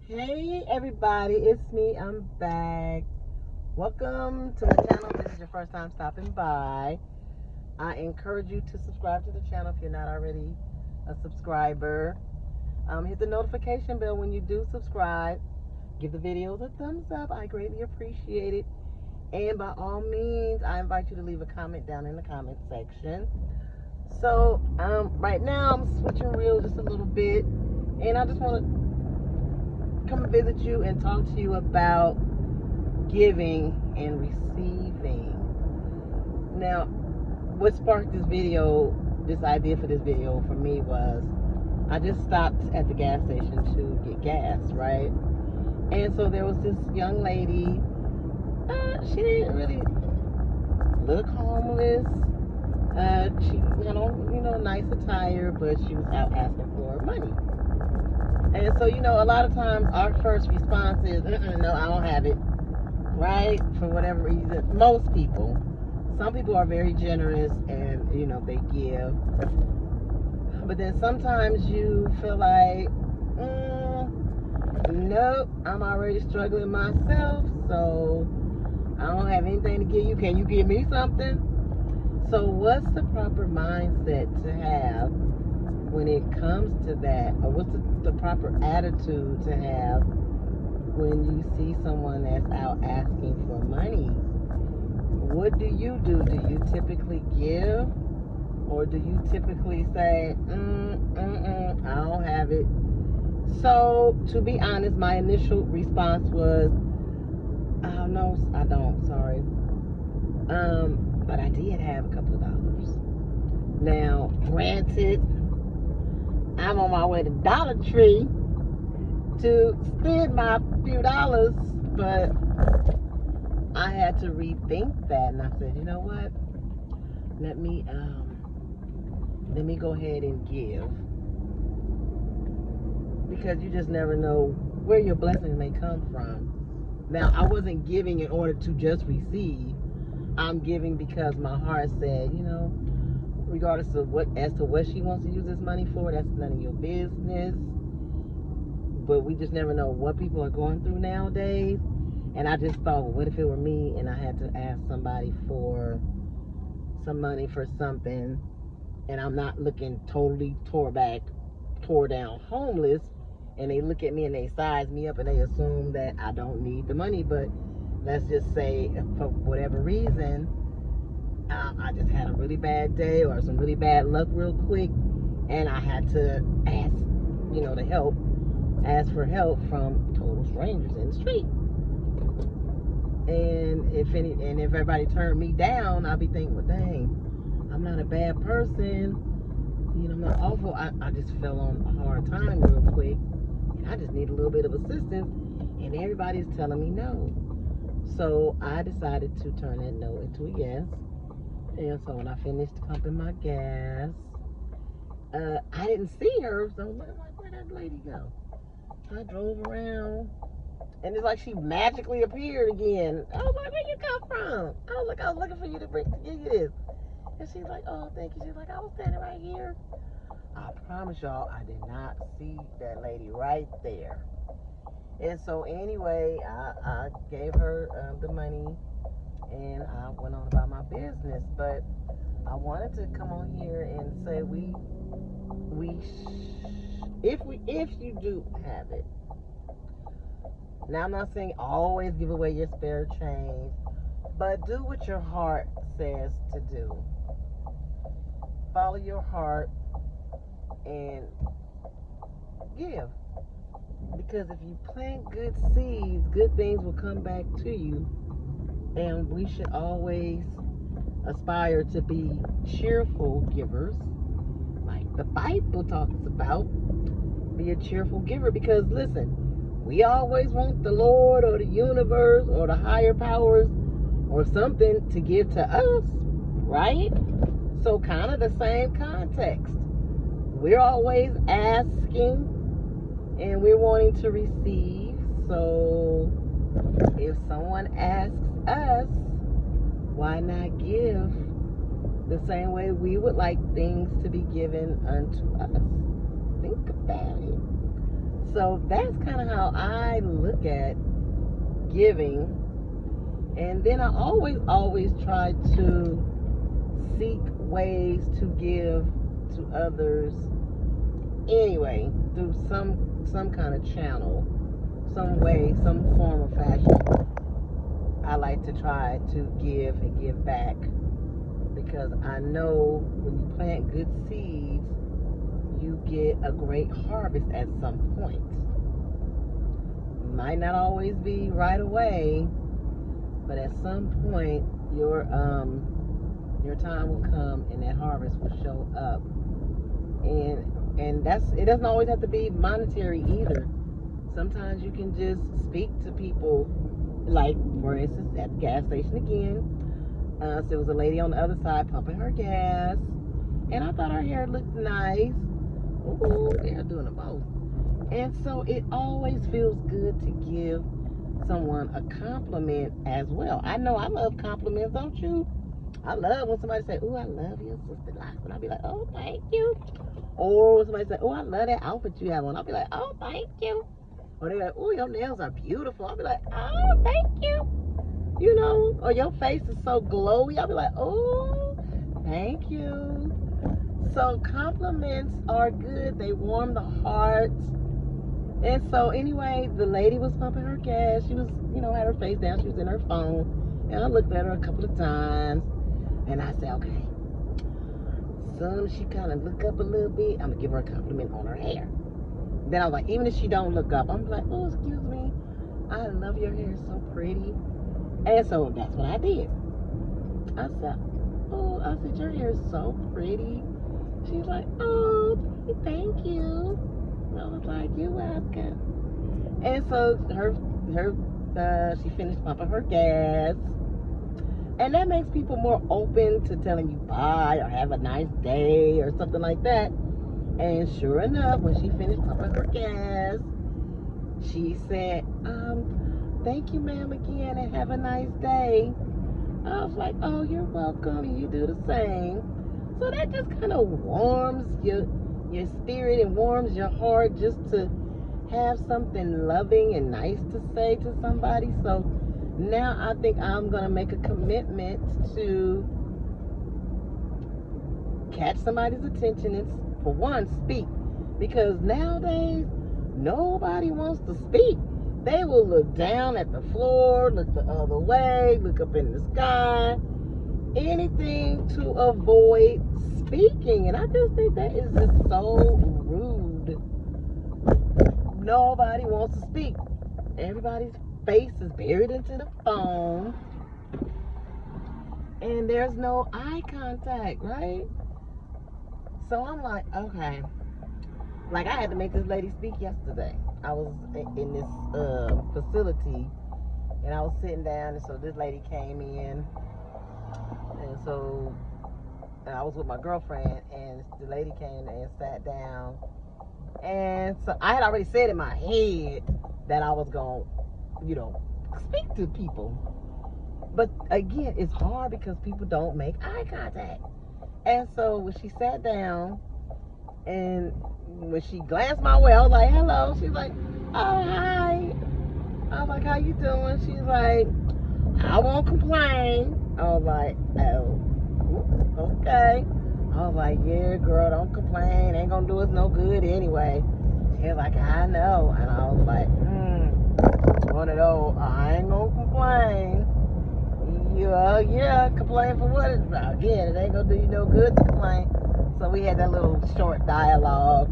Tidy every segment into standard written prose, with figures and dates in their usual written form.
Hey everybody, it's me. I'm back. Welcome to the channel. If this is your first time stopping by, I encourage you to subscribe to the channel if you're not already a subscriber. Hit the notification bell when you do subscribe. Give the videos a thumbs up. I greatly appreciate it. And by all means, I invite you to leave a comment down in the comment section. So, right now I'm switching reels just a little bit, and I just want to come visit you and talk to you about giving and receiving. Now, what sparked this idea for this video for me was I just stopped at the gas station to get gas, right? And so there was this young lady. She didn't really look homeless. She had on, nice attire, but she was out asking for money. And so, a lot of times our first response is, no, I don't have it, right? For whatever reason. Most people. Some people are very generous and, they give. But then sometimes you feel like, nope, I'm already struggling myself, so I don't have anything to give you. Can you give me something? So what's the proper mindset to have when it comes to that? Or what's the proper attitude to have when you see someone that's out asking for money? What do you do? Do you typically give? Or do you typically say, I don't have it? So, to be honest, my initial response was, oh, no, I don't, sorry. But I did have a couple of dollars. Now, granted, I'm on my way to Dollar Tree to spend my few dollars, but I had to rethink that, and I said, you know what? Let me go ahead and give, because you just never know where your blessings may come from. Now, I wasn't giving in order to just receive. I'm giving because my heart said, regardless of what she wants to use this money for, that's none of your business. But we just never know what people are going through nowadays. And I just thought, well, what if it were me and I had to ask somebody for some money for something, and I'm not looking totally tore down homeless, and they look at me and they size me up and they assume that I don't need the money. But let's just say, for whatever reason, I just had a really bad day or some really bad luck real quick, and I had to ask, ask for help from total strangers in the street. And if everybody turned me down, I'd be thinking, well, dang, I'm not a bad person. I'm not awful. I just fell on a hard time real quick, and I just need a little bit of assistance, and everybody's telling me no. So I decided to turn that no into a yes. And so when I finished pumping my gas, I didn't see her, so I'm like, where'd that lady go? I drove around, and it's like she magically appeared again. I was like, where you come from? I was looking for you to give you this. And she's like, oh, thank you. She's like, I was standing right here. I promise y'all, I did not see that lady right there. And so anyway, I gave her the money, and I went on about my business. But I wanted to come on here and say if you do have it. Now, I'm not saying always give away your spare change, but do what your heart says to do. Follow your heart and give. Because if you plant good seeds, good things will come back to you. And we should always aspire to be cheerful givers, like the Bible talks about. Be a cheerful giver, because listen, we always want the Lord or the universe or the higher powers or something to give to us, right? So kind of the same context. We're always asking and we're wanting to receive. So if someone asks us, why not give the same way we would like things to be given unto us? Think about it. So that's kind of how I look at giving. And then I always try to seek ways to give to others anyway, through some kind of channel, some way, some form of fashion. I like to try to give and give back, because I know when you plant good seeds, you get a great harvest at some point. Might not always be right away, but at some point your time will come and that harvest will show up. And that's, it doesn't always have to be monetary either. Sometimes you can just speak to people, like for instance at the gas station again. So there was a lady on the other side pumping her gas, and I thought her hair looked nice. Ooh, they're doing the most. And so it always feels good to give someone a compliment as well. I know I love compliments, don't you? I love when somebody say, "Oh, I love your sister," and I'll be like, "Oh, thank you." Or when somebody say, "Oh, I love that outfit you have on," I'll be like, "Oh, thank you." Or they're like, "Oh, your nails are beautiful," I'll be like, "Oh, thank you." You know, or your face is so glowy, I'll be like, "Oh, thank you." So compliments are good. They warm the heart. And so anyway, the lady was pumping her gas. She was, had her face down. She was in her phone. And I looked at her a couple of times. And I said, okay. Soon as she kind of look up a little bit, I'm going to give her a compliment on her hair. Then I was like, even if she don't look up, I'm like, "Oh, excuse me. I love your hair. It's so pretty." And so that's what I did. I said, your hair is so pretty. She's like, "Oh, thank you." I was like, "You're welcome." And so she finished pumping her gas, and that makes people more open to telling you bye or have a nice day or something like that. And sure enough, when she finished pumping her gas, she said, "Thank you, ma'am, again, and have a nice day." I was like, "Oh, you're welcome, and you do the same." So that just kind of warms your spirit and warms your heart, just to have something loving and nice to say to somebody. So now I think I'm going to make a commitment to catch somebody's attention and, for one, speak. Because nowadays, nobody wants to speak. They will look down at the floor, look the other way, look up in the sky, anything to avoid speaking. And I just think that is just so rude. Nobody wants to speak. Everybody's face is buried into the phone, and there's no eye contact, right? So I'm like, okay. Like, I had to make this lady speak yesterday. I was in this facility, and I was sitting down, and so this lady came in, and so I was with my girlfriend, and the lady came and sat down. And so I had already said in my head that I was going to, speak to people. But again, it's hard because people don't make eye contact. And so when she sat down, and when she glanced my way, I was like, "Hello." She's like, "Oh, hi." I was like, "How you doing?" She's like, "I won't complain." I was like, "Oh, okay." I was like, "Yeah, girl, don't complain. Ain't gonna do us no good anyway." She was like, "I know." And I was like, one of those, I ain't gonna complain. Yeah, complain for what? Again, it ain't gonna do you no good to complain. So we had that little short dialogue.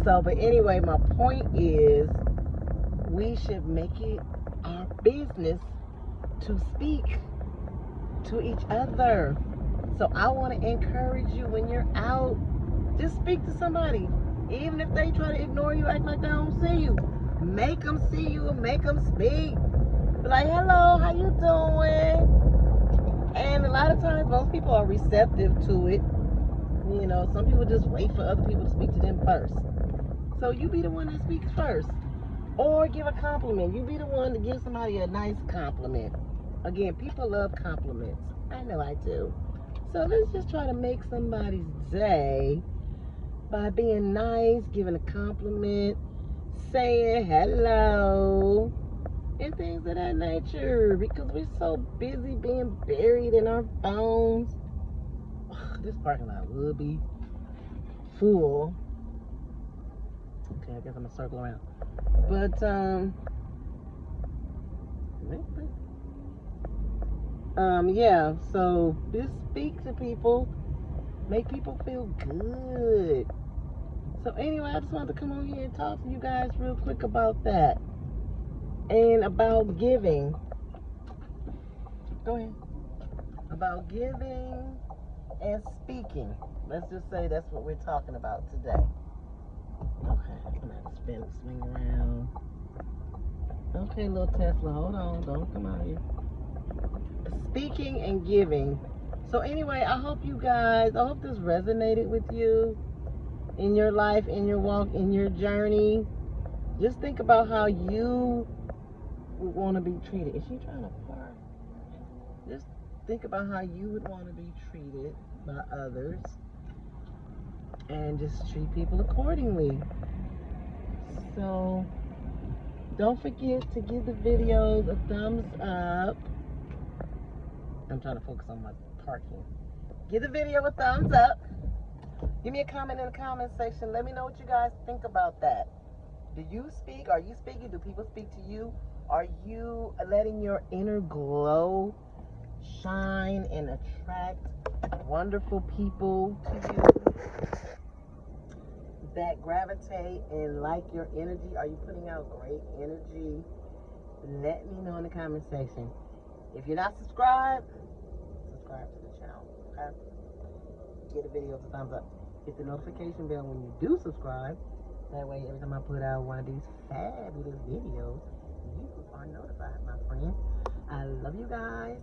So, but anyway, my point is, we should make it our business to speak to each other. So I want to encourage you, when you're out, just speak to somebody. Even if they try to ignore you, act like they don't see you. Make them see you and make them speak. Be like, "Hello, how you doing?" And a lot of times, most people are receptive to it. Some people just wait for other people to speak to them first. So you be the one that speaks first. Or give a compliment. You be the one to give somebody a nice compliment. Again, people love compliments. I know I do. So let's just try to make somebody's day by being nice, giving a compliment, saying hello, and things of that nature, because we're so busy being buried in our phones. This parking lot will be full. Okay, I guess I'm gonna circle around. But yeah. So just speak to people, make people feel good. So anyway, I just wanted to come on here and talk to you guys real quick about that and about giving. Go ahead. About giving and speaking. Let's just say that's what we're talking about today. Okay, I'm gonna have to swing around. Okay, little Tesla, hold on, don't come out here. Speaking and giving. So anyway, I hope this resonated with you in your life, in your walk, in your journey. Just think about how you would want to be treated. Is she trying to park? Just think about how you would want to be treated by others, and just treat people accordingly. So don't forget to give the videos a thumbs up. I'm trying to focus on my parking. Give the video a thumbs up. Give me a comment in the comment section. Let me know what you guys think about that. Do you speak? Are you speaking? Do people speak to you? Are you letting your inner glow shine and attract wonderful people to you that gravitate and like your energy? Are you putting out great energy? Let me know in the comment section. If you're not subscribed, subscribe to the channel. Okay? Give the videos a thumbs up. Hit the notification bell when you do subscribe. That way, every time I put out one of these fabulous videos, you are notified, my friend. I love you guys.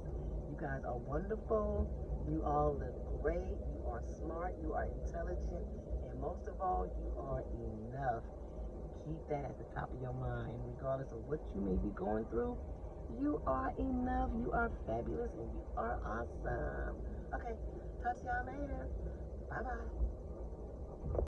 You guys are wonderful. You all look great. You are smart. You are intelligent. And most of all, you are enough. Keep that at the top of your mind. Regardless of what you may be going through, you are enough. You are fabulous. And you are awesome. Okay. Talk to y'all later. Bye-bye.